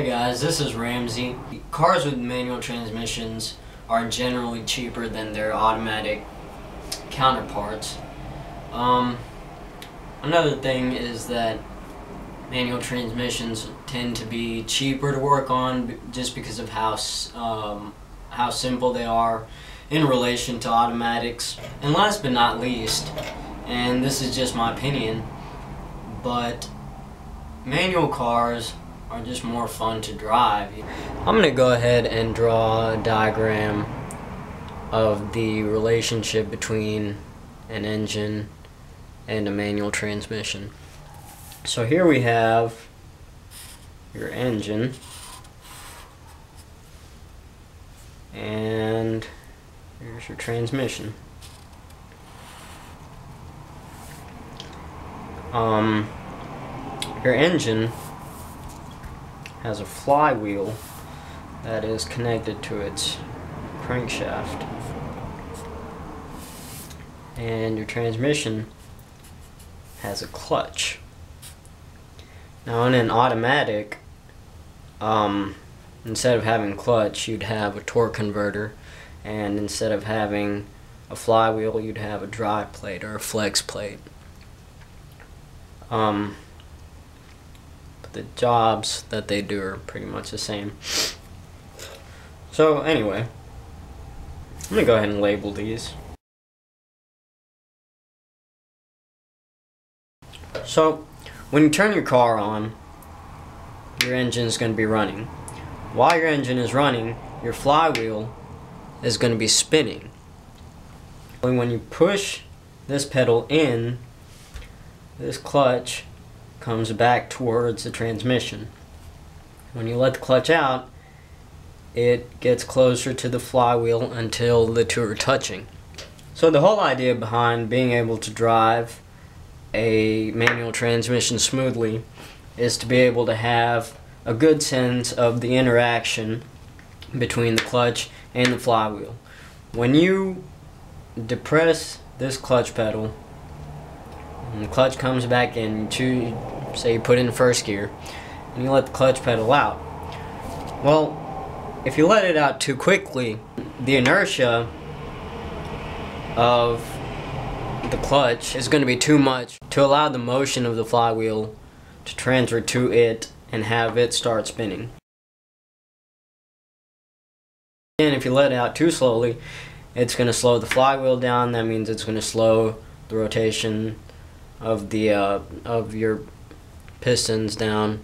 Hey guys, this is Ramsey. Cars with manual transmissions are generally cheaper than their automatic counterparts. Another thing is that manual transmissions tend to be cheaper to work on just because of how simple they are in relation to automatics. And last but not least, and this is just my opinion, but manual cars are just more fun to drive. I'm going to go ahead and draw a diagram of the relationship between an engine and a manual transmission. So here we have your engine and here's your transmission. Your engine has a flywheel that is connected to its crankshaft, and your transmission has a clutch. Now in an automatic, instead of having clutch, you'd have a torque converter, and instead of having a flywheel, you'd have a drive plate or a flex plate. But the jobs that they do are pretty much the same. So anyway, I'm going to go ahead and label these. So when you turn your car on, your engine is going to be running. While your engine is running, your flywheel is going to be spinning. When you push this pedal in, this clutch comes back towards the transmission. When you let the clutch out, it gets closer to the flywheel until the two are touching. So the whole idea behind being able to drive a manual transmission smoothly is to be able to have a good sense of the interaction between the clutch and the flywheel. When you depress this clutch pedal and the clutch comes back in, say you put in first gear and you let the clutch pedal out, well, if you let it out too quickly, the inertia of the clutch is going to be too much to allow the motion of the flywheel to transfer to it and have it start spinning. And if you let it out too slowly, it's going to slow the flywheel down. That means it's going to slow the rotation of the of your pistons down.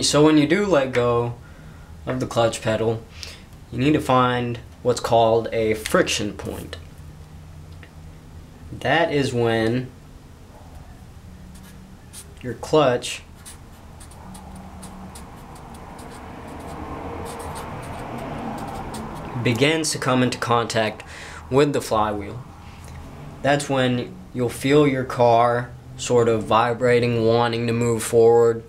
So when you do let go of the clutch pedal, you need to find what's called a friction point. That is when your clutch begins to come into contact with the flywheel. That's when you'll feel your car sort of vibrating, wanting to move forward.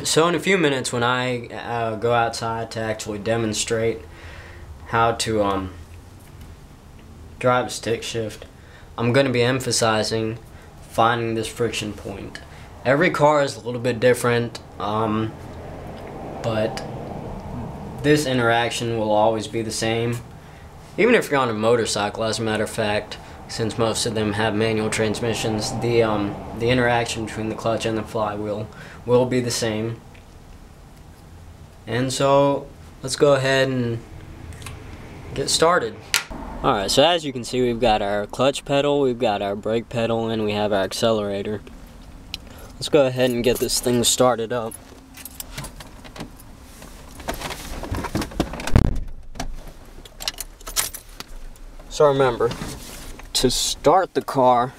So in a few minutes, when I go outside to actually demonstrate how to drive a stick shift, I'm going to be emphasizing finding this friction point. Every car is a little bit different, but this interaction will always be the same. Even if you're on a motorcycle, as a matter of fact, since most of them have manual transmissions, the interaction between the clutch and the flywheel will be the same. And so let's go ahead and get started. Alright, so as you can see, we've got our clutch pedal, we've got our brake pedal, and we have our accelerator. Let's go ahead and get this thing started up. So remember, to start the car,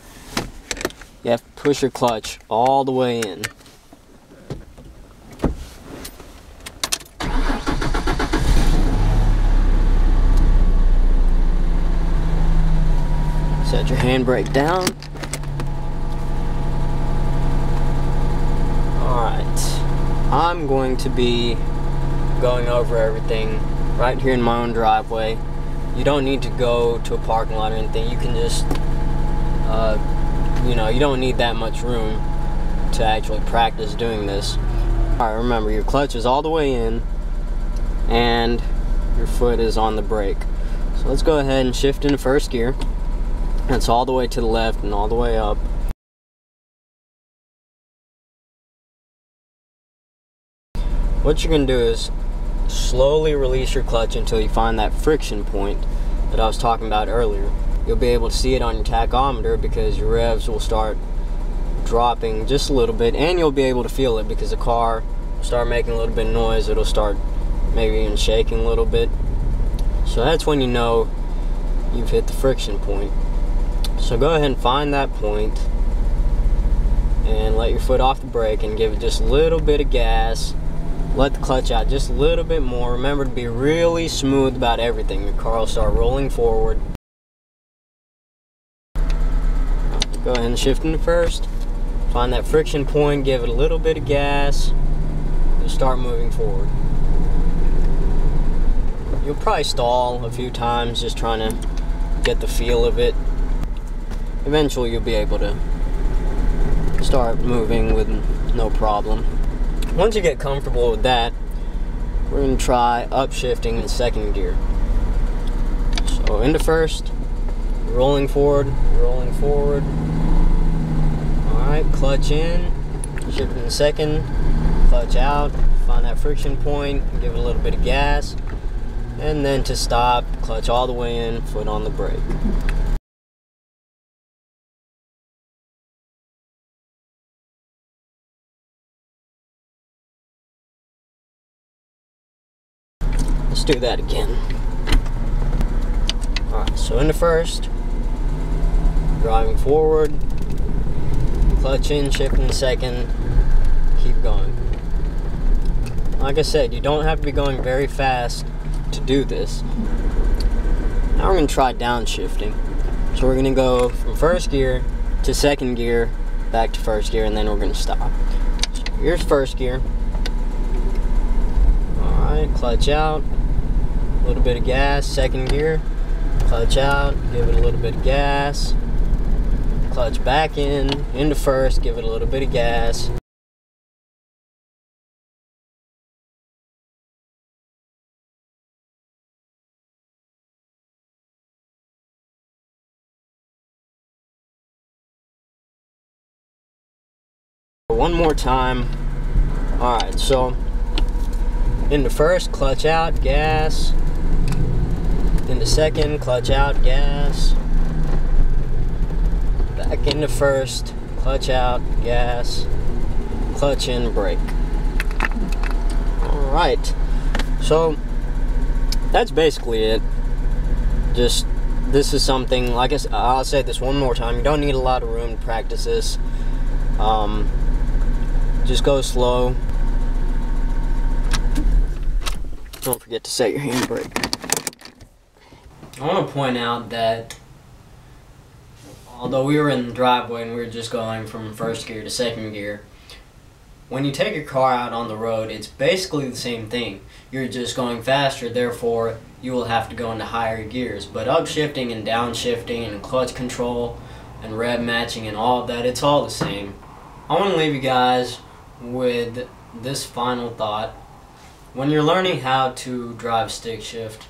you have to push your clutch all the way in. Set your handbrake down. Alright, I'm going to be going over everything right here in my own driveway. You don't need to go to a parking lot or anything. You can just, you don't need that much room to actually practice doing this. Alright, remember, your clutch is all the way in and your foot is on the brake. So let's go ahead and shift into first gear. That's all the way to the left and all the way up. What you're going to do is slowly release your clutch until you find that friction point that I was talking about earlier. You'll be able to see it on your tachometer because your revs will start dropping just a little bit, and you'll be able to feel it because the car will start making a little bit of noise. It'll start maybe even shaking a little bit. So that's when you know you've hit the friction point. So go ahead and find that point and let your foot off the brake and give it just a little bit of gas. Let the clutch out just a little bit more. Remember to be really smooth about everything. Your car will start rolling forward. Go ahead and shift into first. Find that friction point, give it a little bit of gas, and start moving forward. You'll probably stall a few times just trying to get the feel of it. Eventually you'll be able to start moving with no problem. Once you get comfortable with that, we're going to try upshifting in second gear. So into first, rolling forward, rolling forward. Alright, clutch in, shift in second, clutch out, find that friction point, give it a little bit of gas, and then to stop, clutch all the way in, foot on the brake. Let's do that again. Alright, so into first, driving forward, clutch in, shift in second, keep going. Like I said, you don't have to be going very fast to do this. Now we're going to try downshifting. So we're going to go from first gear to second gear, back to first gear, and then we're going to stop. So here's first gear. Alright, clutch out, a little bit of gas, second gear, clutch out, give it a little bit of gas, clutch back in, into first, give it a little bit of gas. One more time. Alright, so into first, clutch out, gas. Into second, clutch out, gas. Back into first, clutch out, gas. Clutch in, brake. Alright, so that's basically it. Just, this is something, like I'll say this one more time, you don't need a lot of room to practice this. Just go slow. Don't forget to set your handbrake. I want to point out that although we were in the driveway and we were just going from first gear to second gear, when you take your car out on the road, it's basically the same thing. You're just going faster, therefore you will have to go into higher gears. But upshifting and downshifting and clutch control and rev matching and all of that, it's all the same. I want to leave you guys with this final thought. When you're learning how to drive stick shift,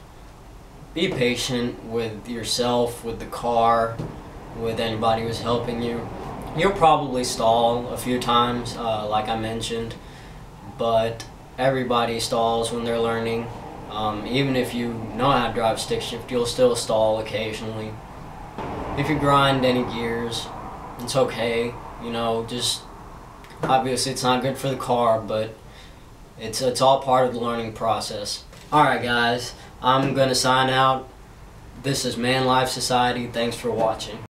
be patient with yourself, with the car, with anybody who's helping you. You'll probably stall a few times, like I mentioned, but everybody stalls when they're learning. Even if you know how to drive stick shift, you'll still stall occasionally. If you grind any gears, it's okay. You know, just obviously it's not good for the car, but it's all part of the learning process. Alright guys, I'm gonna sign out. This is Man Life Society. Thanks for watching.